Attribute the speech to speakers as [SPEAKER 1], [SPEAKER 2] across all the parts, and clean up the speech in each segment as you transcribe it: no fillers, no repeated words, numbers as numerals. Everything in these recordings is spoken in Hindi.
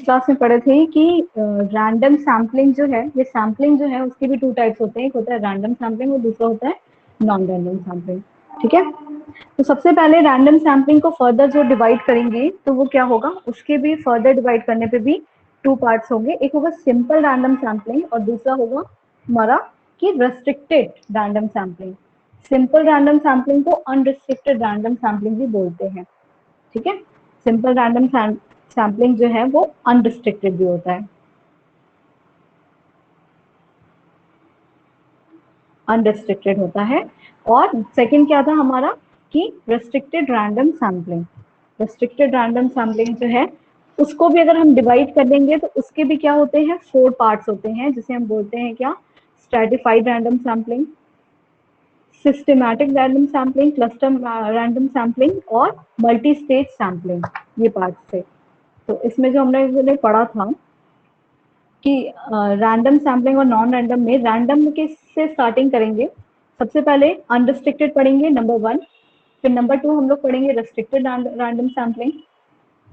[SPEAKER 1] क्लास में पढ़े थे कि रैंडम सैम्पलिंग जो है, ये सैम्पलिंग जो है उसके भी 2 टाइप्स होते हैं, एक होता है रैंडम सैम्पलिंग और दूसरा होता है नॉन रैंडम सैम्पलिंग। ठीक है, तो सबसे पहले रैंडम सैम्पलिंग को फर्दर जो डिवाइड करेंगे तो वो क्या होगा, उसके भी फर्दर डिवाइड करने पे भी 2 पार्ट्स होंगे, एक होगा सिंपल रैंडम सैम्पलिंग और दूसरा होगा हमारा कि restricted random sampling. Simple random sampling को अनरिस्ट्रिक्टेड रैंडम सैम्पलिंग भी बोलते हैं। ठीक है, सिंपल रैंडम सैम्पलिंग जो है वो अनरिस्ट्रिक्टेड भी होता है, अनरिस्ट्रिक्टेड होता है। और सेकंड क्या था हमारा कि restricted random sampling. Restricted random sampling जो है उसको भी अगर हम डिवाइड कर देंगे तो उसके भी क्या होते हैं, 4 पार्ट्स होते हैं, जिसे हम बोलते हैं क्या, stratified random sampling, systematic random sampling, cluster random sampling और मल्टी स्टेज सैम्पलिंग, ये पार्ट्स थे। तो इसमें जो हमने पढ़ा था कि रैंडम सैम्पलिंग और नॉन रैंडम में रैंडम के से स्टार्टिंग करेंगे। सबसे पहले अनरिस्ट्रिक्टेड पढ़ेंगे नंबर 1, फिर नंबर 2 हम लोग पढ़ेंगे रेस्ट्रिक्टेड रैंडम सैम्पलिंग,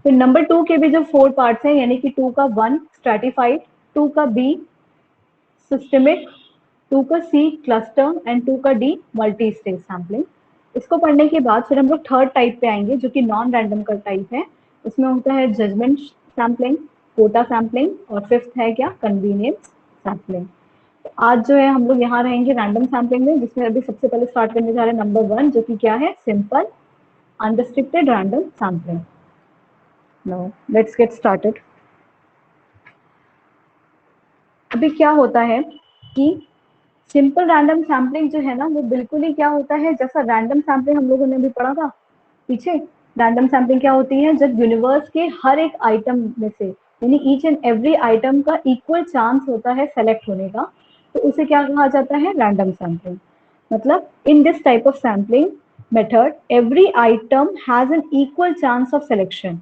[SPEAKER 1] फिर नंबर 2 के भी जो 4 पार्ट्स हैं, यानी कि 2 का 1 स्ट्रैटिफाइड, 2 का बी सिस्टमिक, 2 का सी क्लस्टर एंड 2 का डी मल्टी स्टेज सैम्पलिंग। इसको पढ़ने के बाद फिर हम लोग थर्ड टाइप पे आएंगे जो कि नॉन रैंडम का टाइप है। उसमें होता है जजमेंट सैम्पलिंग, कोटा सैम्पलिंग और फिफ्थ है क्या, कन्वीनियंस सैम्पलिंग। तो आज जो है हम लोग यहाँ रहेंगे रैंडम सैम्पलिंग में, जिसमें अभी सबसे पहले स्टार्ट करने जा रहे हैं नंबर 1 जो कि क्या है, simple unrestricted random sampling. Now let's get started. अभी क्या होता है कि सिंपल रैंडम सैम्पलिंग जो है ना वो बिल्कुल ही क्या होता है, जैसा रैंडम सैम्पलिंग हम लोगों ने भी पढ़ा था पीछे। रैंडम सैम्पलिंग क्या होती है, जब यूनिवर्स के हर एक आइटम में से, यानी ईच एंड एवरी आइटम का इक्वल चांस होता है सेलेक्ट होने का, तो उसे क्या कहा जाता है, रैंडम सैम्पलिंग। मतलब in this type of sampling method every item has an equal chance of selection.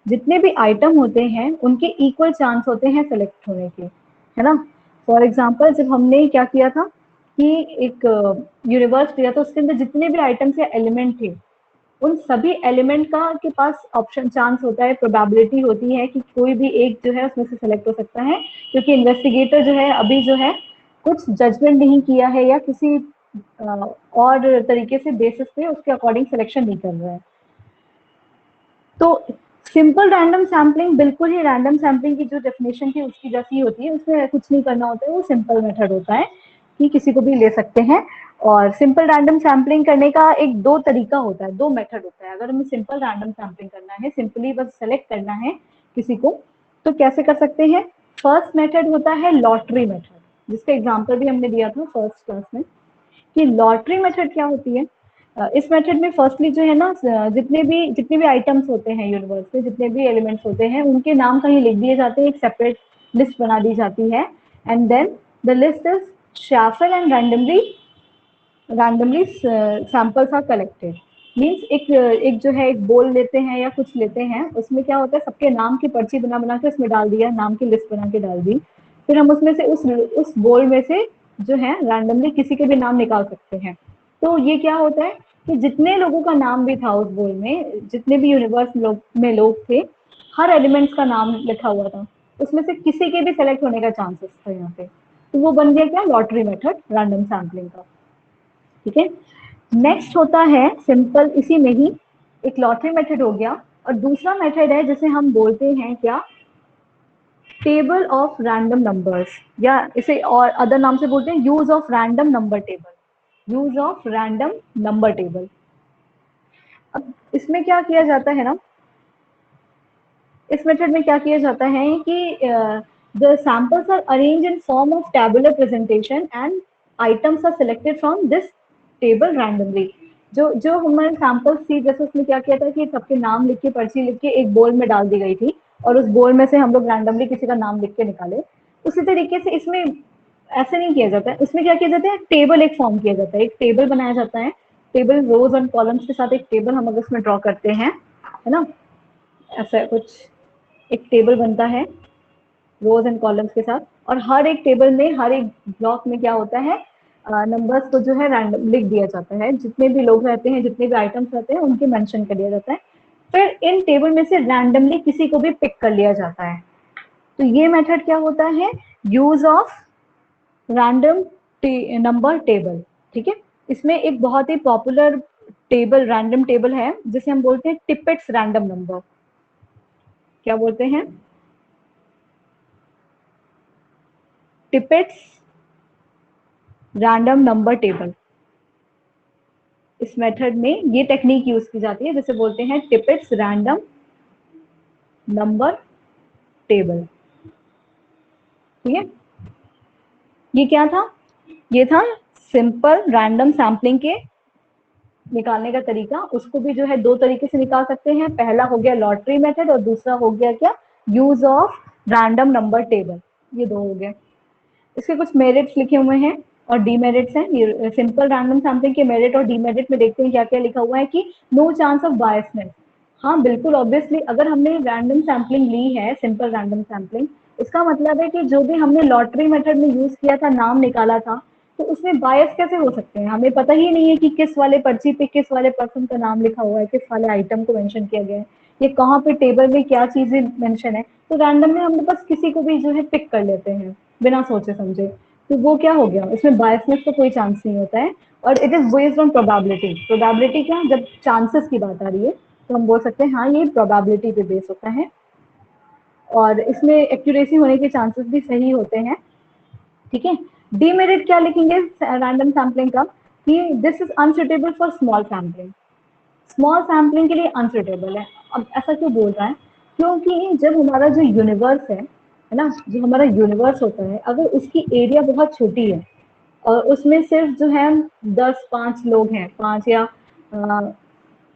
[SPEAKER 1] जितने भी आइटम होते हैं उनके इक्वल चांस होते हैं सेलेक्ट होने के, है ना। फॉर एग्जाम्पल जब हमने क्या किया था कि एक यूनिवर्स दिया था, उसके अंदर जितने भी आइटम्स या एलिमेंट थे उन सभी एलिमेंट का के पास ऑप्शन चांस होता है, प्रोबेबिलिटी होती है कि कोई भी एक जो है उसमें से सेलेक्ट हो सकता है, क्योंकि इन्वेस्टिगेटर जो है अभी जो है कुछ जजमेंट नहीं किया है या किसी और तरीके से बेसिस पे उसके अकॉर्डिंग सिलेक्शन नहीं कर रहा है। तो सिंपल रैंडम सैम्पलिंग बिल्कुल ही रैंडम सैम्पलिंग की जो डेफिनेशन थी उसकी जैसी होती है, उसमें कुछ नहीं करना होता है, वो सिंपल मेथड होता है कि किसी को भी ले सकते हैं। और सिंपल रैंडम सैम्पलिंग करने का एक 2 तरीका होता है, 2 मेथड होता है। अगर हमें सिंपल रैंडम सैम्पलिंग करना है, सिंपली बस सेलेक्ट करना है किसी को, तो कैसे कर सकते हैं। फर्स्ट मेथड होता है लॉटरी मेथड, जिसका एग्जाम्पल भी हमने दिया था फर्स्ट क्लास में कि लॉटरी मेथड क्या होती है। इस मेथड में फर्स्टली जो है ना, जितने भी आइटम्स होते हैं यूनिवर्स में, जितने भी एलिमेंट्स होते हैं उनके नाम कहीं लिख दिए जाते हैं, एक सेपरेट लिस्ट बना दी जाती है, and then the list is shuffled and randomly samples are collected. Means एक जो है एक बोल लेते हैं या कुछ लेते हैं, उसमें क्या होता है, सबके नाम की पर्ची बना बना के उसमें डाल दिया, नाम की लिस्ट बना के डाल दी। फिर हम उसमें से उस बोल में से जो है रैंडमली किसी के भी नाम निकाल सकते हैं। तो ये क्या होता है कि जितने लोगों का नाम भी था उस बोल में, जितने भी यूनिवर्स में लोग थे, हर एलिमेंट्स का नाम लिखा हुआ था, उसमें से किसी के भी सेलेक्ट होने का चांसेस था यहाँ पे। तो वो बन गया क्या, लॉटरी मेथड रैंडम सैम्पलिंग का। ठीक है, नेक्स्ट होता है सिंपल, इसी में ही एक लॉटरी मेथड हो गया, और दूसरा मेथड है जिसे हम बोलते हैं क्या, टेबल ऑफ रैंडम नंबर्स, या इसे और अदर नाम से बोलते हैं use of random number table, use of random number table. अब इसमें क्या किया जाता है ना, इस मेथड में क्या किया जाता है कि the samples are arrange in form of tabular presentation and items are selected from this table randomly. जो जो हमारे सैंपल्स थी, जैसे उसमें क्या किया था कि सबके नाम लिख के, पर्ची लिख के एक बोल में डाल दी गई थी, और उस बोल में से हम लोग रैंडमली किसी का नाम लिख के निकाले। उसी तरीके से इसमें ऐसे नहीं किया जाता है, इसमें क्या किया जाता है, टेबल एक फॉर्म किया जाता है, एक टेबल बनाया जाता है, टेबल रोज एंड कॉलम्स के साथ एक टेबल हम अगर उसमें ड्रॉ करते हैं, है ना, ऐसा कुछ एक टेबल बनता है रोज एंड कॉलम्स के साथ, और हर एक टेबल में, हर एक ब्लॉक में क्या होता है, नंबर्स को जो है रैंडम लिख दिया जाता है, जितने भी लोग रहते हैं, जितने भी आइटम्स रहते हैं उनके मेंशन कर दिया जाता है। फिर इन टेबल में से रैंडमली किसी को भी पिक कर लिया जाता है, तो ये मेथड क्या होता है, use of random number table. ठीक है, इसमें एक बहुत ही पॉपुलर टेबल, रैंडम टेबल है जिसे हम बोलते हैं टिपेट्स रैंडम नंबर। क्या बोलते हैं, टिपेट्स रैंडम नंबर टेबल। इस मेथड में ये टेक्निक यूज की जाती है जिसे बोलते हैं टिपेट्स रैंडम नंबर टेबल। ठीक है, ये क्या था, ये था सिंपल रैंडम सैम्पलिंग के निकालने का तरीका। उसको भी जो है दो तरीके से निकाल सकते हैं, पहला हो गया लॉटरी मेथड और दूसरा हो गया क्या, use of random number table. ये दो हो गए। इसके कुछ मेरिट्स लिखे हुए हैं और डीमेरिट्स हैं। ये सिंपल रैंडम सैम्पलिंग के मेरिट और डीमेरिट में देखते हैं क्या क्या लिखा हुआ है कि नो चांस ऑफ बायसनेस। हाँ बिल्कुल, ऑब्वियसली अगर हमने रैंडम सैम्पलिंग ली है, सिंपल रैंडम सैम्पलिंग, इसका मतलब है कि जो भी हमने लॉटरी मेथड में यूज किया था, नाम निकाला था, तो उसमें बायस कैसे हो सकते हैं, हमें पता ही नहीं है कि किस वाले पर्ची पे किस वाले पर्सन का नाम लिखा हुआ है, किस वाले आइटम को मेंशन किया गया है, ये कहाँ पे टेबल में क्या चीजें मेंशन है। तो रैंडमली हम बस किसी को भी जो है पिक कर लेते हैं बिना सोचे समझे, तो वो क्या हो गया, इसमें बायसनेस का कोई चांस नहीं होता है। और it is based on probability. Probability क्या, जब चांसेस की बात आ रही है तो हम बोल सकते हैं हाँ ये प्रोबेबिलिटी पे बेस होता है, और इसमें एक्यूरेसी होने के चांसेस भी सही होते हैं। ठीक है, डीमेरिट क्या लिखेंगे रैंडम सैम्पलिंग का, कि this is unsuitable for small sampling. Small sampling के लिए अनसुटेबल है। अब ऐसा क्यों बोल रहा है, क्योंकि जब हमारा जो यूनिवर्स है ना, जो हमारा यूनिवर्स होता है, अगर उसकी एरिया बहुत छोटी है और उसमें सिर्फ जो है 10-5 लोग हैं, 5 या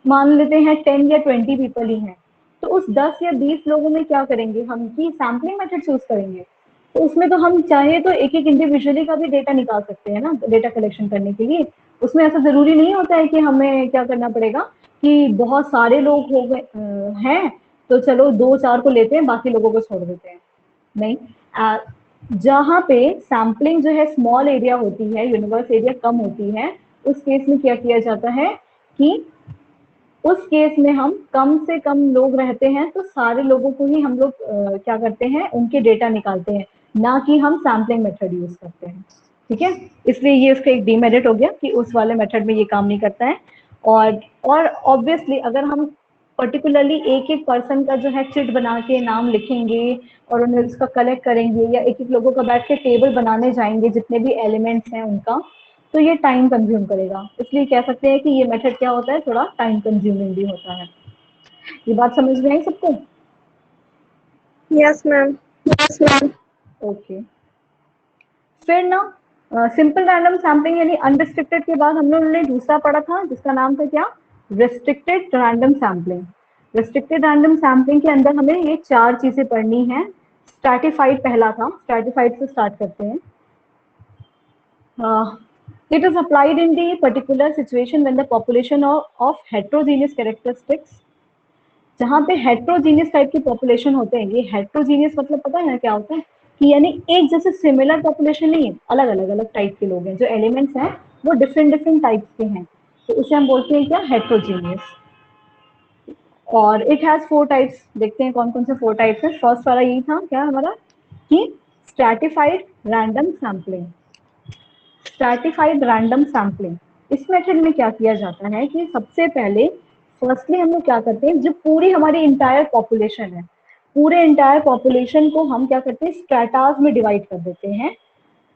[SPEAKER 1] मान लेते हैं 10 या 20 पीपल ही हैं, तो उस 10 या 20 लोगों में क्या करेंगे हम, कि सैम्पलिंग मेथड चूज करेंगे। तो उसमें तो हम चाहे तो एक एक इंडिविजुअली का भी डेटा निकाल सकते हैं ना, डेटा कलेक्शन करने के लिए। उसमें ऐसा जरूरी नहीं होता है कि हमें क्या करना पड़ेगा कि बहुत सारे लोग हो गए हैं तो चलो 2-4 को लेते हैं, बाकी लोगों को छोड़ देते हैं। नहीं, जहाँ पे सैम्पलिंग जो है स्मॉल एरिया होती है, यूनिवर्स एरिया कम होती है, उस केस में क्या किया जाता है कि उस केस में हम कम से कम लोग रहते हैं तो सारे लोगों को ही हम लोग क्या करते हैं, उनके डेटा निकालते हैं, ना कि हम सैम्पलिंग मेथड यूज करते हैं। ठीक है, इसलिए ये उसका एक डीमेरिट हो गया कि उस वाले मेथड में ये काम नहीं करता है। और ऑब्वियसली अगर हम पर्टिकुलरली एक एक पर्सन का जो है चिट बना के नाम लिखेंगे और उन्हें उसका कलेक्ट करेंगे, या एक एक लोगों का बैठ के टेबल बनाने जाएंगे जितने भी एलिमेंट्स हैं उनका, तो ये टाइम कंज्यूम करेगा। इसलिए कह सकते हैं कि ये मेथड क्या होता है, थोड़ा टाइम कंज्यूमिंग भी होता है। ये बात समझ में आई सबको?
[SPEAKER 2] Yes ma'am.
[SPEAKER 1] Yes ma'am. Okay, फिर ना सिंपल रैंडम सैम्पलिंग यानी अनरिस्ट्रिक्टेड के बाद हम लोगों ने दूसरा पढ़ा था जिसका नाम था क्या, restricted random sampling. Restricted random sampling के अंदर हमें ये 4 चीजें पढ़नी है। स्ट्रैटिफाइड पहला था, स्ट्रैटिफाइड से स्टार्ट करते हैं। It is applied in the particular situation when the population of heterogeneous characteristics, जहाँ पे हेट्रोजीनियस टाइप की पॉपुलेशन होते हैं। ये हेट्रोजीनियस मतलब पता है ना क्या होता है, कि यानी एक जैसे सिमिलर पॉपुलेशन नहीं है, अलग अलग अलग टाइप के लोग हैं, जो एलिमेंट्स हैं वो डिफरेंट डिफरेंट टाइप्स के हैं, तो उसे हम बोलते हैं क्या, हेट्रोजीनियस। और इट हैज 4 टाइप्स। देखते हैं कौन कौन से 4 टाइप्स हैं। फर्स्ट वाला यही था क्या हमारा, कि stratified random sampling. Stratified random sampling, इस मेथड में क्या किया जाता है कि सबसे पहले फर्स्टली हम लोग क्या करते हैं, जो पूरी हमारी इंटायर पॉपुलेशन है, पूरे इंटायर पॉपुलेशन को हम क्या करते हैं, स्ट्रैटाज में डिवाइड कर देते हैं,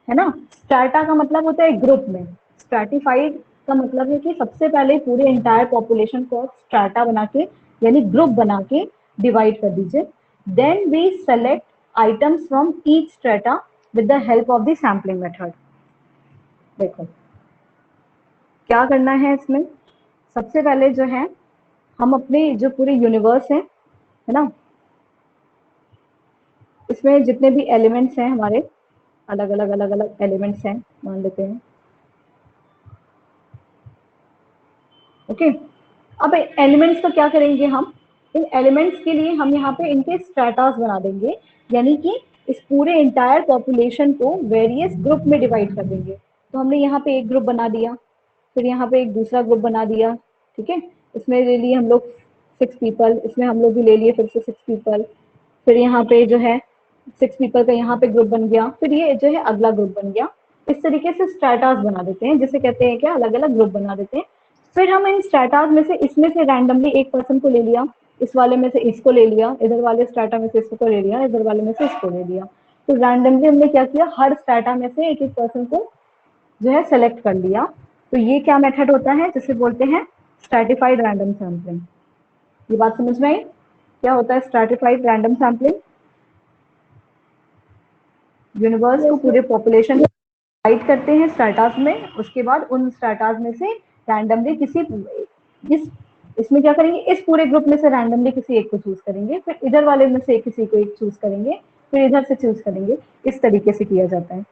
[SPEAKER 1] है ना। स्ट्रैटा का मतलब होता है ग्रुप में, स्ट्रैटिफाइड का मतलब है कि सबसे पहले पूरे इंटायर पॉपुलेशन को स्ट्रैटा बना के यानी ग्रुप बना के डिवाइड कर दीजिए। Then we select items from each strata with the help of the sampling method. देखो क्या करना है इसमें, सबसे पहले जो है हम अपने जो पूरे यूनिवर्स है ना, इसमें जितने भी एलिमेंट्स हैं हमारे, अलग अलग अलग अलग एलिमेंट्स हैं मान लेते हैं। ओके, अब एलिमेंट्स का क्या करेंगे हम, इन एलिमेंट्स के लिए हम यहाँ पे इनके स्ट्रैटास बना देंगे, यानी कि इस पूरे इंटायर पॉपुलेशन को वेरियस ग्रुप में डिवाइड कर देंगे। तो हमने यहाँ पे एक ग्रुप बना दिया, फिर यहाँ पे एक दूसरा ग्रुप बना दिया, ठीक है, इसमें ले लिए हम लोग 6 पीपल, इसमें हम लोग भी ले लिए फिर से 6 पीपल, फिर यहाँ पे जो है 6 पीपल का यहाँ पे ग्रुप बन गया, फिर ये जो है अगला ग्रुप बन गया। इस तरीके से स्ट्रैटास बना देते हैं, जिसे कहते हैं क्या, अलग अलग ग्रुप बना देते हैं। फिर हम इन स्ट्रैटास में से इसमें से रैंडमली एक पर्सन को ले लिया, इस वाले में से इसको ले लिया, इधर वाले स्ट्रैटा में से इसको ले लिया, इधर वाले में से इसको ले लिया। तो रैंडमली हमने क्या किया, हर स्ट्रैटा में से एक एक पर्सन को जो है सेलेक्ट कर लिया। तो ये क्या मेथड होता है, जिसे बोलते हैं स्ट्रैटिफाइड रैंडम सैम्पलिंग। ये बात समझ में आई, क्या होता है स्ट्रैटिफाइड रैंडम सैम्पलिंग? यूनिवर्स को पूरे पॉपुलेशन में डिवाइड करते हैं स्ट्रैटास में, उसके बाद उन स्ट्रैटास में से रैंडमली किसी इस इसमें क्या करेंगे, इस पूरे ग्रुप में से रैंडमली किसी एक को चूज करेंगे, फिर इधर वाले में से किसी को एक चूज करेंगे, फिर इधर से चूज करेंगे। इस तरीके से किया जाता है।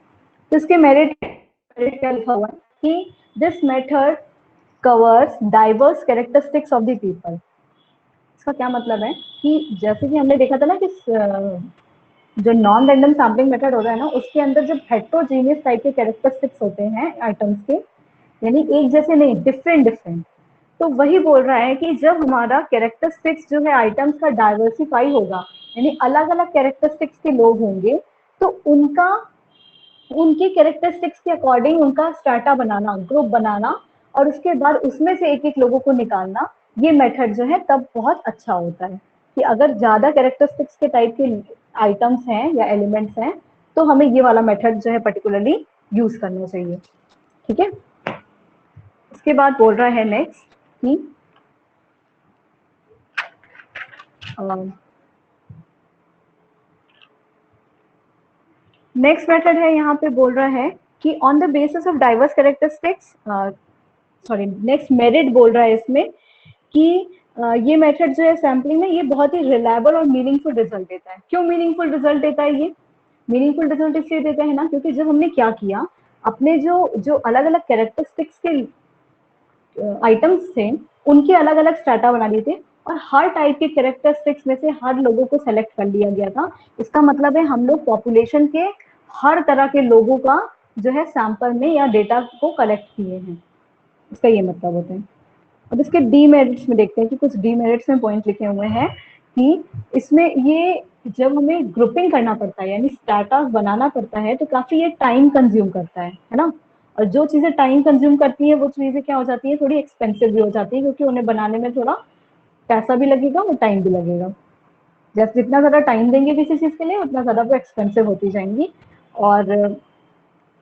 [SPEAKER 1] तो इसके मेरिट क्या लिखा हुआ है कि this method covers diverse characteristics of the people. इसका क्या मतलब है कि जैसे कि हमने देखा था ना कि जो नॉन रैंडम सैम्पलिंग मेथड होता है ना, उसके अंदर जब हेट्रोजीनियस टाइप के कैरेक्टरिस्टिक्स होते हैं आइटम्स के, यानी एक जैसे नहीं, डिफरेंट डिफरेंट, तो वही बोल रहा है कि जब हमारा कैरेक्टरिस्टिक्स जो है आइटम्स का डाइवर्सिफाई होगा, यानी अलग अलग कैरेक्टरिस्टिक्स के लोग होंगे, तो उनका उनके कैरेक्टरिस्टिक्स के अकॉर्डिंग उनका स्ट्रैटा बनाना, ग्रुप बनाना, और उसके बाद उसमें से एक एक लोगों को निकालना, ये मेथड जो है तब बहुत अच्छा होता है। कि अगर ज्यादा कैरेक्टरिस्टिक्स के टाइप के आइटम्स हैं या एलिमेंट्स हैं, तो हमें ये वाला मेथड जो है पर्टिकुलरली यूज करना चाहिए। ठीक है, उसके बाद बोल रहा है नेक्स्ट कि नेक्स्ट मेथड है, यहाँ पे बोल रहा है कि on the basis of diverse characteristics, sorry next merit बोल रहा है इसमें कि ये मेथड जो है सैम्पलिंग में, ये बहुत ही रिलायबल और मीनिंगफुल रिजल्ट देता है। क्यों मीनिंगफुल रिजल्ट देता है ये? मीनिंगफुल रिजल्ट इसलिए देता है ना, क्योंकि जब हमने क्या किया, अपने जो जो अलग अलग कैरेक्टरिस्टिक्स के आइटम्स थे, उनके अलग अलग स्ट्रैटा बना लिए थे, और हर टाइप के कैरेक्टरिस्टिक्स में से हर लोगों को सेलेक्ट कर लिया गया था। इसका मतलब है हम लोग पॉपुलेशन के हर तरह के लोगों का जो है सैंपल में या डेटा को कलेक्ट किए हैं, इसका ये मतलब होता है। अब इसके डीमेरिट्स में देखते हैं कि कुछ डीमेरिट्स में पॉइंट लिखे हुए हैं कि इसमें ये जब हमें ग्रुपिंग करना पड़ता है, यानी स्ट्रैटा बनाना पड़ता है, तो काफी ये टाइम कंज्यूम करता है ना। और जो चीजें टाइम कंज्यूम करती है, वो चीजें क्या हो जाती है, थोड़ी एक्सपेंसिव भी हो जाती है, क्योंकि उन्हें बनाने में थोड़ा पैसा भी लगेगा और टाइम भी लगेगा। जैसे जितना ज्यादा टाइम देंगे किसी चीज के लिए, उतना ज्यादा वो एक्सपेंसिव होती जाएंगी। और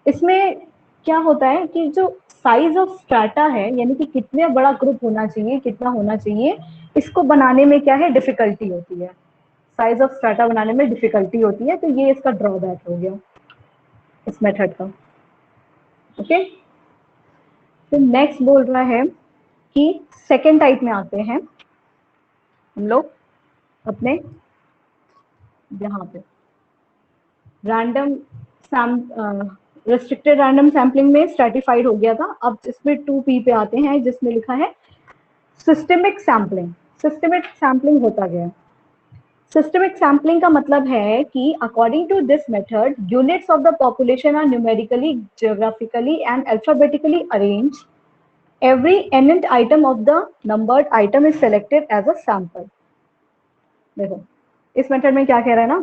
[SPEAKER 1] इसमें क्या होता है कि जो साइज ऑफ स्ट्रैटा है, यानी कि कितने बड़ा ग्रुप होना चाहिए, कितना होना चाहिए, इसको बनाने में क्या है, डिफिकल्टी होती है। साइज ऑफ स्ट्रैटा बनाने में डिफिकल्टी होती है, तो ये इसका ड्रॉबैक हो गया इस मेथड का। ओके, तो नेक्स्ट बोल रहा है कि सेकेंड टाइप में आते हैं हम लोग अपने यहाँ पे रैंडम रेस्ट्रिक्टेड रैंडम सैम्पलिंग में स्ट्रैटिफाइड हो गया था। अब इसमें 2P पे आते हैं, जिसमें लिखा है सिस्टमिक सैम्पलिंग। सिस्टमिक सैम्पलिंग होता गया। सिस्टमिक सैम्पलिंग का मतलब है कि according to this method, units of the population are numerically, geographically and alphabetically arranged. Every nth item of the numbered item is selected as a sample। देखो इस मेथड में क्या कह रहा है ना,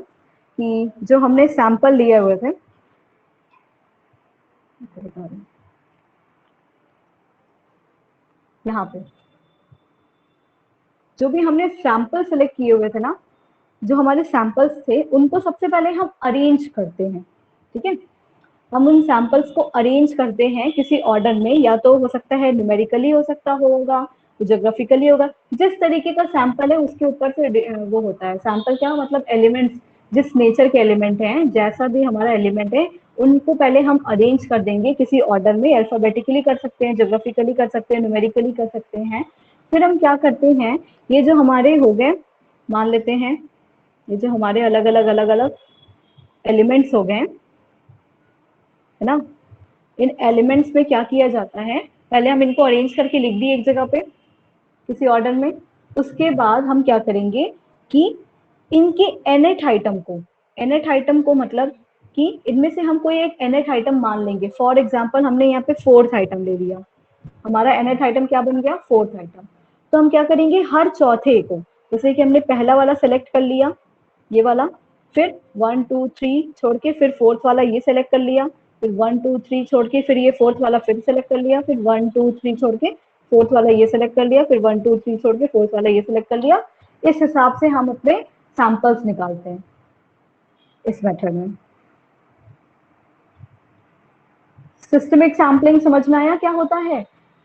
[SPEAKER 1] कि जो हमने सैंपल लिए हुए थे, यहाँ पे जो भी हमने सैंपल सेलेक्ट किए हुए थे ना, जो हमारे सैंपल्स थे, उनको सबसे पहले हम अरेंज करते हैं। ठीक है, हम उन सैंपल्स को अरेंज करते हैं किसी ऑर्डर में, या तो हो सकता है न्यूमेरिकली हो सकता होगा, ज्योग्राफिकली होगा। जिस तरीके का सैंपल है उसके ऊपर से वो होता है। सैंपल क्या मतलब एलिमेंट्स, जिस नेचर के एलिमेंट हैं, जैसा भी हमारा एलिमेंट है, उनको पहले हम अरेंज कर देंगे किसी ऑर्डर में। अल्फाबेटिकली कर सकते हैं, ज्योग्राफिकली कर सकते हैं, न्यूमेरिकली कर सकते हैं। फिर हम क्या करते हैं, ये जो हमारे हो गए, मान लेते हैं ये जो हमारे अलग अलग एलिमेंट्स हो गए, है ना, इन एलिमेंट्स में क्या किया जाता है, पहले हम इनको अरेंज करके लिख दिए एक जगह पे किसी ऑर्डर में। उसके बाद हम क्या करेंगे कि इनके nth आइटम को, nth आइटम को मतलब कि इनमें से हम कोई एक nth आइटम मान लेंगे। फॉर एग्जांपल हमने यहाँ पे 4th आइटम ले लिया, हमारा nth आइटम क्या बन गया, 4th आइटम। तो हम क्या करेंगे, हर चौथे को, जैसे कि हमने पहला वाला सेलेक्ट कर लिया, ये वाला, फिर 1 2 3 छोड़ के फिर फोर्थ वाला ये सेलेक्ट कर लिया, फिर 1 2 3 छोड़ के फिर ये फोर्थ वाला फिर सेलेक्ट कर लिया, फिर 1 2 3 छोड़ के फोर्थ वाला ये सेलेक्ट कर लिया, फिर 1 2 3 छोड़ के फोर्थ वाला ये सेलेक्ट कर लिया। इस हिसाब से हम अपने सैंपल्स निकालते हैं इस मेथड में। सिस्टमिक सैम्पलिंग समझ में आया क्या होता है?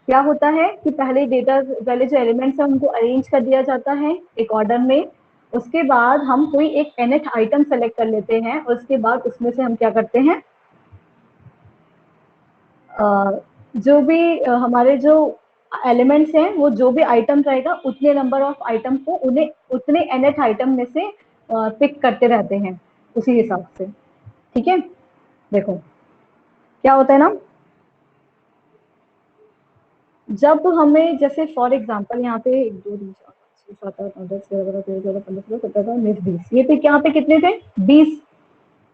[SPEAKER 1] क्या होता है कि पहले डेटा, पहले जो एलिमेंट्स है उनको अरेंज कर दिया जाता है एक ऑर्डर में, उसके बाद हम कोई एक nth आइटम सेलेक्ट कर लेते हैं और उसके बाद उसमें से हम क्या करते हैं, जो भी हमारे जो एलिमेंट्स हैं वो जो भी आइटम रहेगा उतने नंबर ऑफ आइटम को उन्हें उतने nth आइटम में से पिक करते रहते हैं उसी हिसाब से। ठीक है, देखो क्या होता है ना, जब हमें जैसे फॉर एग्जांपल यहाँ पे 1 2 3 4 5 6 7 8 9 10 11 12 13 14 15 16 17 18 19 20, ये पे यहाँ पे कितने थे? 20।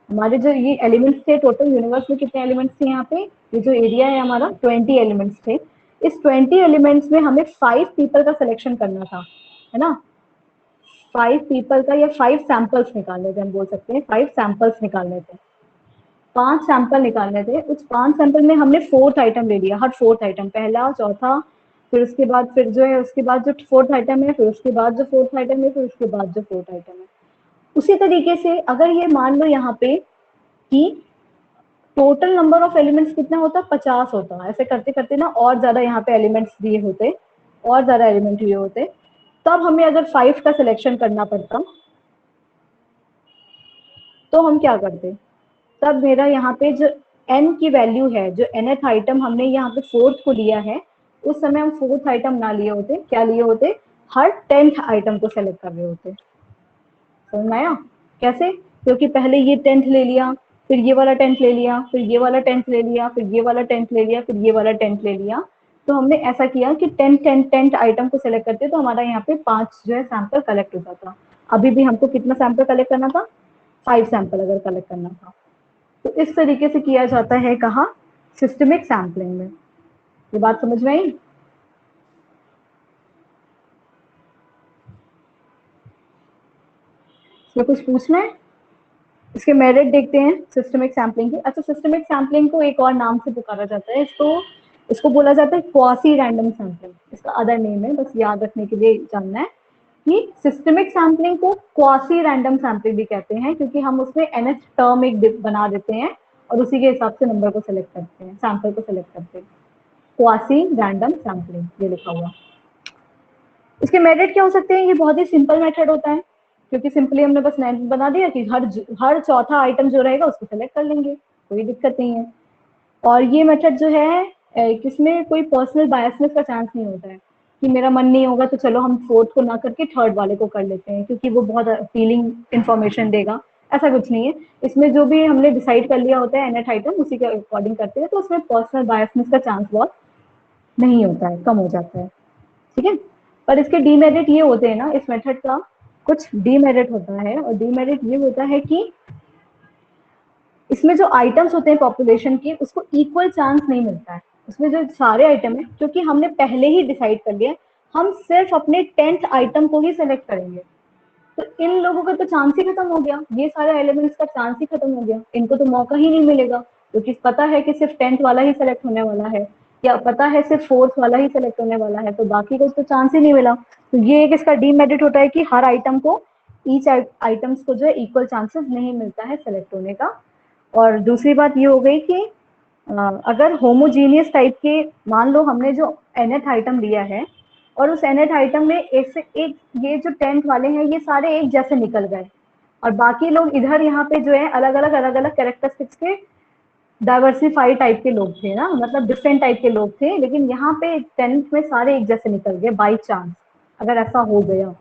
[SPEAKER 1] हमारे जो ये एलिमेंट्स थे टोटल यूनिवर्स में कितने एलिमेंट्स थे यहाँ पे, ये जो एरिया है हमारा 20 एलिमेंट्स थे। इस 20 एलिमेंट्स में हमें 5 पीपल का सिलेक्शन करना था, है ना। 5 पीपल का या 5 सैंपल्स निकालने थे, हम बोल सकते हैं 5 सैंपल्स निकालने थे, 5 सैंपल निकालने थे। उस 5 सैंपल में हमने फोर्थ आइटम ले लिया, हर फोर्थ आइटम, पहला चौथा, फिर उसके बाद फिर जो है उसके बाद जो फोर्थ आइटम है, फिर उसके बाद जो फोर्थ आइटम है, फिर उसके बाद जो फोर्थ आइटम है। उसी तरीके से अगर ये मान लो यहाँ पे कि टोटल नंबर ऑफ एलिमेंट्स कितना होता, 50 होता, ऐसे करते करते ना और ज्यादा यहाँ पे एलिमेंट्स दिए होते, और ज्यादा एलिमेंट दिए होते, तब हमें अगर 5 का सिलेक्शन करना पड़ता तो हम क्या करते, तब मेरा यहाँ पे जो n की वैल्यू है, जो nth आइटम हमने यहाँ पे फोर्थ को लिया है, उस समय हम फोर्थ आइटम ना लिए होते, क्या लिए होते, हर 10th आइटम को सेलेक्ट कर रहे होते। समझ में आया कैसे? क्योंकि पहले ये 10th ले लिया, फिर ये वाला 10th ले लिया, फिर ये वाला 10th ले लिया, फिर ये वाला 10th ले लिया, फिर ये वाला 10th ले लिया। तो हमने ऐसा किया कि 10th आइटम को सेलेक्ट करते तो हमारा यहाँ पे 5 जो है सैंपल कलेक्ट होता था। अभी भी हमको कितना सैंपल कलेक्ट करना था, 5 सैंपल अगर कलेक्ट करना था। तो इस तरीके से किया जाता है, कहाँ, सिस्टमिक सैम्पलिंग में। ये बात समझ में आई? इसमें कुछ पूछना है? इसके मेरिट देखते हैं सिस्टमिक सैम्पलिंग के। अच्छा, सिस्टमिक सैम्पलिंग को एक और नाम से पुकारा जाता है, इसको इसको बोला जाता है क्वासी रैंडम सैम्पलिंग, इसका अदर नेम है, बस याद रखने के लिए जानना है कि सिस्टमिक सैम्पलिंग को क्वासी रैंडम सैम्पलिंग भी कहते हैं, क्योंकि हम उसमें nth टर्म एक बना देते हैं और उसी के हिसाब से नंबर को सिलेक्ट करते हैं, सैंपल को सिलेक्ट करते हैं। क्वासी रैंडम सैम्पलिंग ये लिखा हुआ। इसके मेरिट क्या हो सकते हैं? ये बहुत ही सिंपल मेथड होता है, क्योंकि सिंपली हमने बस नेम बना दिया कि हर चौथा आइटम जो रहेगा उसको सेलेक्ट कर लेंगे, कोई दिक्कत नहीं है। और ये मेथड जो है किसमें कोई पर्सनल बायसनेस का चांस नहीं होता है कि मेरा मन नहीं होगा तो चलो हम फोर्थ को ना करके थर्ड वाले को कर लेते हैं क्योंकि वो बहुत अपीलिंग इन्फॉर्मेशन देगा, ऐसा कुछ नहीं है। इसमें जो भी हमने डिसाइड कर लिया होता है एनएट आइटम उसी के अकॉर्डिंग करते हैं, तो उसमें पर्सनल बायसनेस का चांस बहुत नहीं होता है, कम हो जाता है। ठीक है, पर इसके डीमेरिट ये होते हैं ना, इस मेथड का कुछ डीमेरिट होता है, और डीमेरिट ये होता है कि इसमें जो आइटम्स होते हैं पॉपुलेशन के उसको इक्वल चांस नहीं मिलता है। उसमें जो सारे आइटम है, क्योंकि हमने पहले ही डिसाइड कर लिया हम सिर्फ अपने 10th आइटम को ही सेलेक्ट करेंगे, तो इन लोगों का तो चांस ही खत्म हो गया, ये सारे एलिमेंट्स का चांस ही खत्म हो गया, इनको तो मौका ही नहीं मिलेगा, क्योंकि पता है कि सिर्फ 10th वाला ही सेलेक्ट होने वाला है, या पता है सिर्फ फोर्थ वाला ही सेलेक्ट होने वाला है, तो बाकी को तो चांस ही नहीं मिला। तो ये एक इसका डीमेरिट होता है कि हर आइटम को, ईच आइटम्स को जो है इक्वल चांसेस नहीं मिलता है सेलेक्ट होने का। और दूसरी बात ये हो गई कि अगर होमोजीनियस टाइप के, मान लो हमने जो nth आइटम लिया है और उस nth आइटम में एक से एक ये जो 10th वाले हैं ये सारे एक जैसे निकल गए, और बाकी लोग इधर यहाँ पे जो है अलग अलग कैरेक्टरिस्टिक्स के डाइवर्सिफाई टाइप के लोग थे ना, मतलब डिफरेंट टाइप के लोग थे, लेकिन यहाँ पे 10th में सारे एक जैसे निकल गए बाई चांस, अगर ऐसा हो गया,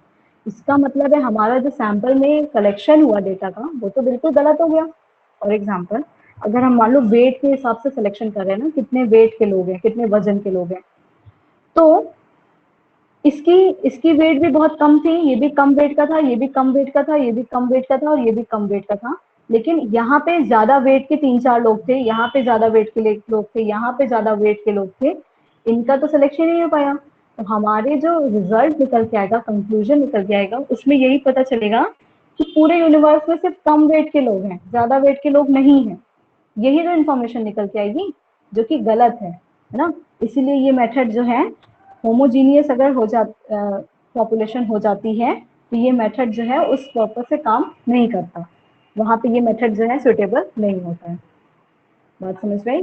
[SPEAKER 1] इसका मतलब है हमारा जो सैंपल में कलेक्शन हुआ डेटा का वो तो बिल्कुल गलत हो गया। फॉर एग्जाम्पल, अगर हम मान लो वेट के हिसाब से सिलेक्शन कर रहे हैं ना, कितने वेट के लोग हैं, कितने वजन के लोग हैं, तो इसकी इसकी वेट भी बहुत कम थी, ये भी कम वेट का था, ये भी कम वेट का था, ये भी कम वेट का था, और ये भी कम वेट का था, लेकिन यहाँ पे ज्यादा वेट के 3 4 लोग थे, यहाँ पे ज्यादा वेट के लोग थे, यहाँ पे ज्यादा वेट के लोग थे, इनका तो सिलेक्शन ही नहीं हो पाया। तो हमारे जो रिजल्ट निकल के आएगा, कंक्लूजन निकल के आएगा, उसमें यही पता चलेगा कि पूरे यूनिवर्स में सिर्फ कम वेट के लोग हैं, ज्यादा वेट के लोग नहीं हैं। यही तो इन्फॉर्मेशन निकल के आएगी, जो कि गलत है ना। इसीलिए ये मेथड जो है होमोजीनियस अगर हो जा पॉपुलेशन हो जाती है तो ये मेथड जो है उस पर्पज से काम नहीं करता, वहां पे ये मेथड जो है सुटेबल नहीं होता है। बात समझ में आई?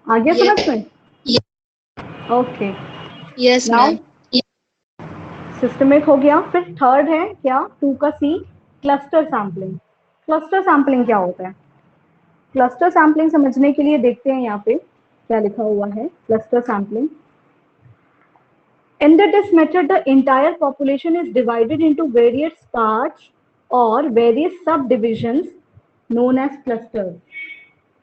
[SPEAKER 1] आ गया समझ में? Okay,
[SPEAKER 2] yes
[SPEAKER 1] now
[SPEAKER 2] ma'am.
[SPEAKER 1] Systemic हो गया। फिर थर्ड है क्या, 2 का सी, क्लस्टर सैम्पलिंग। क्लस्टर सैम्पलिंग क्या होता है? क्लस्टर सैम्पलिंग समझने के लिए देखते हैं यहाँ पे क्या लिखा हुआ है। Cluster sampling, in this method the entire population is divided into various parts or various subdivisions known as clusters।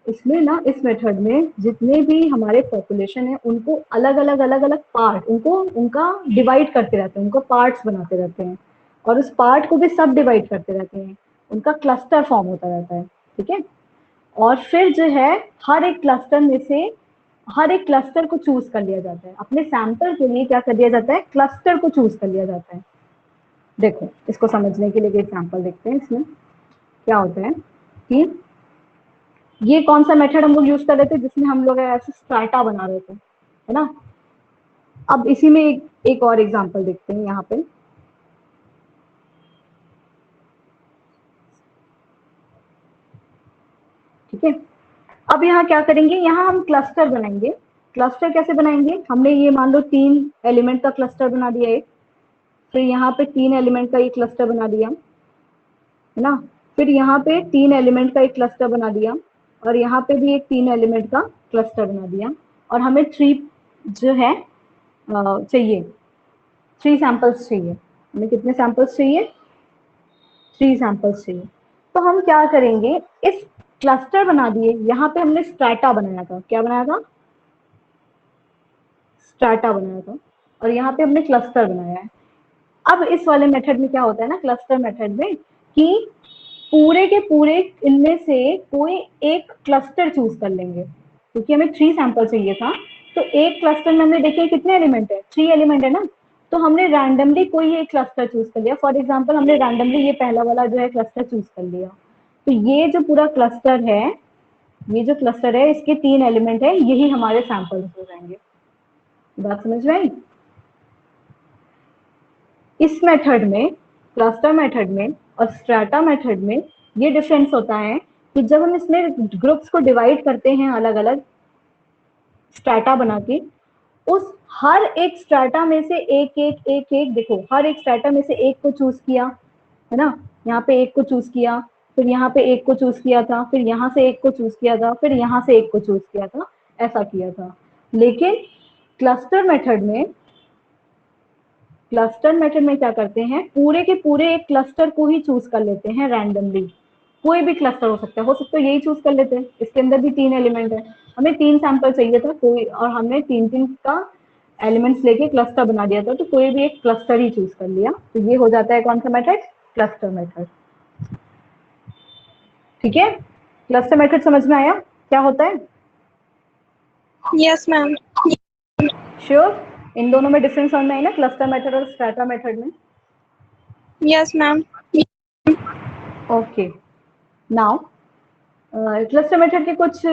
[SPEAKER 1] इसमें ना, इस मेथड में जितने भी हमारे पॉपुलेशन है उनको अलग अलग अलग अलग पार्ट, उनको उनका डिवाइड करते रहते हैं, उनको पार्ट्स बनाते रहते हैं, और उस पार्ट को भी सब डिवाइड करते रहते हैं, उनका क्लस्टर फॉर्म होता रहता है। ठीक है, और फिर जो है हर एक क्लस्टर में से हर एक क्लस्टर को चूज कर लिया जाता है अपने सैंपल के लिए। क्या कर दिया जाता है? क्लस्टर को चूज कर लिया जाता है। देखो, इसको समझने के लिए एक एग्जांपल देखते हैं। इसमें क्या होता है कि ये कौन सा मेथड हम लोग यूज कर रहे थे जिसमें हम लोग ऐसे स्ट्रैटा बना रहे थे, है ना। अब इसी में एक और एग्जांपल देखते हैं यहाँ पे। ठीक है, अब यहाँ क्या करेंगे, यहाँ हम क्लस्टर बनाएंगे। क्लस्टर कैसे बनाएंगे? हमने ये मान लो 3 एलिमेंट का क्लस्टर बना दिया एक, फिर यहाँ पे 3 एलिमेंट का एक क्लस्टर बना दिया, है ना। फिर यहाँ पे 3 एलिमेंट का एक क्लस्टर बना दिया, और यहाँ पे भी एक 3 एलिमेंट का क्लस्टर बना दिया, और हमें 3 जो है चाहिए, 3 सैंपल्स चाहिए। हमें कितने सैंपल्स चाहिए? 3 सैंपल्स चाहिए। तो हम क्या करेंगे, इस क्लस्टर बना दिए, यहाँ पे हमने स्ट्रैटा बनाया था। क्या बनाया था? स्ट्रैटा बनाया था, और यहाँ पे हमने क्लस्टर बनाया है। अब इस वाले मेथड में क्या होता है ना, क्लस्टर मेथड में, कि पूरे के पूरे इनमें से कोई एक क्लस्टर चूज कर लेंगे, क्योंकि हमें 3 सैंपल चाहिए था। तो एक क्लस्टर में हमने देखिए कितने एलिमेंट है, 3 एलिमेंट है ना। तो हमने रैंडमली कोई एक क्लस्टर चूज कर लिया। फॉर एग्जाम्पल हमने रैंडमली ये पहला वाला जो है क्लस्टर चूज कर लिया। तो ये जो पूरा क्लस्टर है, ये जो क्लस्टर है, इसके 3 एलिमेंट है, यही हमारे सैंपल हो जाएंगे। बात समझ में आई? इस मेथड में, क्लस्टर मेथड में और स्ट्रैटा मेथड में ये डिफरेंस होता है कि जब हम इसमें ग्रुप्स को डिवाइड करते हैं अलग अलग स्ट्रैटा बना के, उस हर एक स्ट्रैटा में से एक देखो, हर एक स्ट्रैटा में से एक को चूज किया, है ना। यहाँ पे एक को चूज किया, फिर यहाँ पे एक को चूज किया था, फिर यहाँ से एक को चूज किया था, फिर यहाँ से एक को चूज किया था, ऐसा किया था। लेकिन क्लस्टर मेथड में, क्लस्टर मेथड में क्या करते हैं, पूरे के पूरे एक क्लस्टर को ही चूज कर लेते हैं रैंडमली। कोई भी क्लस्टर हो सकता है यही चूज कर लेते हैं। इसके अंदर भी 3 एलिमेंट है, हमें 3 सैंपल चाहिए था कोई, और हमने 3 का एलिमेंट्स लेके क्लस्टर बना दिया था, तो कोई भी एक क्लस्टर ही चूज कर लिया। तो ये हो जाता है कौन सा मेथड? Cluster method. ठीक है, क्लस्टर मेथड समझ में आया क्या होता है?
[SPEAKER 2] Yes ma'am.
[SPEAKER 1] श्योर? इन दोनों में डिफरेंस समझ में आई ना, क्लस्टर मेथड और स्ट्रैटा मेथड में?
[SPEAKER 2] Yes ma'am.
[SPEAKER 1] Okay, now cluster method के कुछ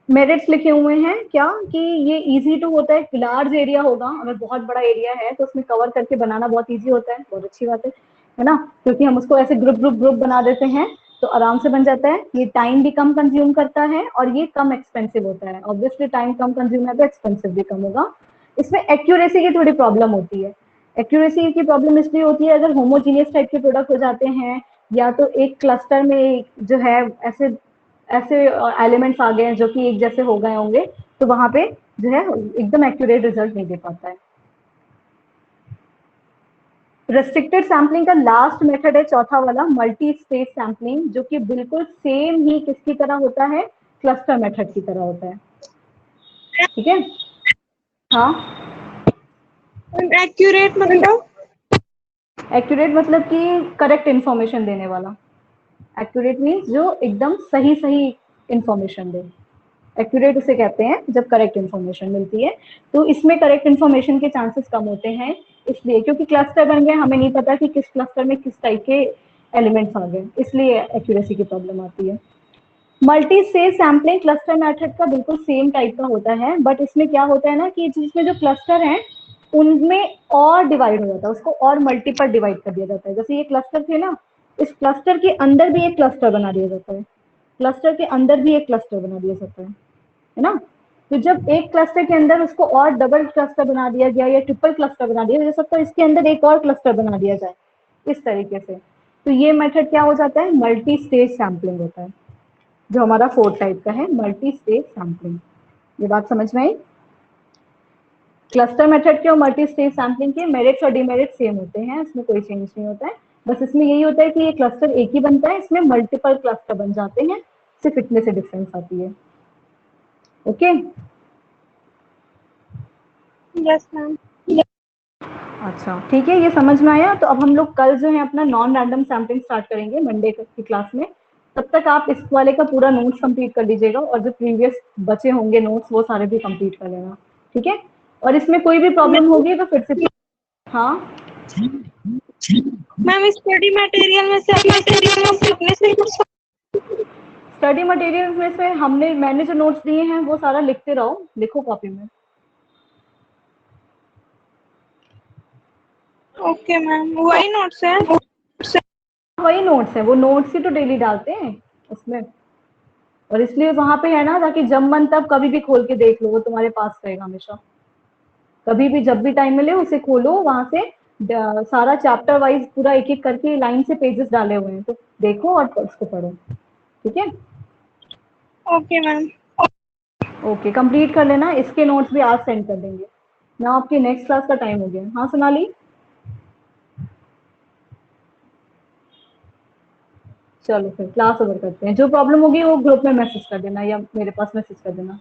[SPEAKER 1] मेरिट्स लिखे हुए हैं क्या, कि ये इजी टू होता है, लार्ज एरिया होगा, अगर बहुत बड़ा एरिया है तो उसमें कवर करके बनाना बहुत इजी होता है, बहुत अच्छी बात है ना। क्योंकि हम उसको ऐसे ग्रुप ग्रुप ग्रुप बना देते हैं तो आराम से बन जाता है। ये टाइम भी कम कंज्यूम करता है और ये कम एक्सपेंसिव होता है। ऑब्वियसली टाइम कम कंज्यूम है तो एक्सपेंसिव भी कम होगा। इसमें एक्यूरेसी की थोड़ी प्रॉब्लम होती है। एक्यूरेसी की प्रॉब्लम इसलिए होती है अगर होमोजीनियस टाइप के प्रोडक्ट हो जाते हैं, या तो एक क्लस्टर में जो है ऐसे ऐसे एलिमेंट्स आ गए हैं जो कि एक जैसे हो गए होंगे, तो वहां पे जो है एकदम एक्यूरेट रिजल्ट नहीं दे पाता है। रेस्ट्रिक्टेड सैम्पलिंग का लास्ट मेथड है चौथा वाला, मल्टी स्टेज सैम्पलिंग, जो कि बिल्कुल सेम ही किसकी तरह होता है? क्लस्टर मेथड की तरह होता है। ठीक है, हाँ।
[SPEAKER 2] एक्यूरेट मतलब?
[SPEAKER 1] एक्यूरेट मतलब कि करेक्ट इंफॉर्मेशन देने वाला। एक्यूरेट मीन्स जो एकदम सही सही इंफॉर्मेशन दे। एक्यूरेट उसे कहते हैं जब करेक्ट इन्फॉर्मेशन मिलती है। तो इसमें करेक्ट इन्फॉर्मेशन के चांसेस कम होते हैं, इसलिए क्योंकि क्लस्टर बन गए, हमें नहीं पता कि किस क्लस्टर में किस टाइप के एलिमेंट्स आ गए, इसलिए एक्यूरेसी की प्रॉब्लम आती है। Multi stage sampling cluster method का बिल्कुल सेम टाइप का होता है, बट इसमें क्या होता है ना कि जिसमें जो क्लस्टर हैं उनमें और डिवाइड हो जाता है, उसको और मल्टीपल डिवाइड कर दिया जाता है। जैसे ये क्लस्टर थे ना, इस क्लस्टर के अंदर भी एक क्लस्टर बना दिया जाता है, क्लस्टर के अंदर भी एक क्लस्टर बना दिया जाता है ना। तो जब एक क्लस्टर के अंदर उसको और डबल क्लस्टर बना दिया गया या ट्रिपल क्लस्टर बना दिया जा सकता है, इसके अंदर एक और क्लस्टर बना दिया जाए इस तरीके से, तो ये मेथड क्या हो जाता है, मल्टी स्टेज सैम्पलिंग होता है, जो हमारा फोर्थ टाइप का है, मल्टी स्टेज सैम्पलिंग। ये बात समझ में आई। क्लस्टर मेथड के और मल्टी स्टेज सैम्पलिंग के मेरिट्स और डिमेरिट्स सेम होते हैं, इसमें कोई चेंज नहीं होता है, बस इसमें यही होता है कि ये क्लस्टर एक ही बनता है, इसमें मल्टीपल क्लस्टर बन जाते हैं, सिर्फ इतने से डिफरेंस आती है। Okay
[SPEAKER 2] Yes, ma'am.
[SPEAKER 1] अच्छा ठीक है, ये समझ में आया। तो अब हम लोग कल जो है अपना नॉन रैंडम सैम्पलिंग स्टार्ट करेंगे मंडे की क्लास में। तब तक आप इस वाले का पूरा नोट्स कंप्लीट कर लीजिएगा, और जो प्रीवियस बचे होंगे नोट्स वो सारे भी कंप्लीट कर लेना, ठीक है। और इसमें कोई भी प्रॉब्लम होगी तो फिर से, हाँ
[SPEAKER 2] मैम स्टडी मटेरियल में से अपने से अपने से कुछ
[SPEAKER 1] स्टडी मटेरियल में से मैंने जो नोट्स दिए हैं वो सारा लिखते रहो, लिखो कॉपी में।
[SPEAKER 2] ओके मैम, वही नोट्स है।
[SPEAKER 1] वही नोट्स है, वो नोट्स ही तो डेली डालते हैं उसमें, और इसलिए वहां पे है ना, ताकि जब मन तब कभी भी खोल के देख लो, वो तुम्हारे पास रहेगा हमेशा। कभी भी जब भी टाइम मिले उसे खोलो, वहां से सारा चैप्टर वाइज पूरा एक एक करके लाइन से पेजेस डाले हुए हैं, तो देखो और उसको पढ़ो, ठीक है।
[SPEAKER 2] Okay ma'am.
[SPEAKER 1] ओके कंप्लीट कर लेना, इसके नोट्स भी आज सेंड कर देंगे ना। आपकी नेक्स्ट क्लास का टाइम हो गया। हाँ सोनाली, चलो फिर क्लास ओवर करते हैं। जो प्रॉब्लम होगी वो ग्रुप में मैसेज कर देना या मेरे पास मैसेज कर देना।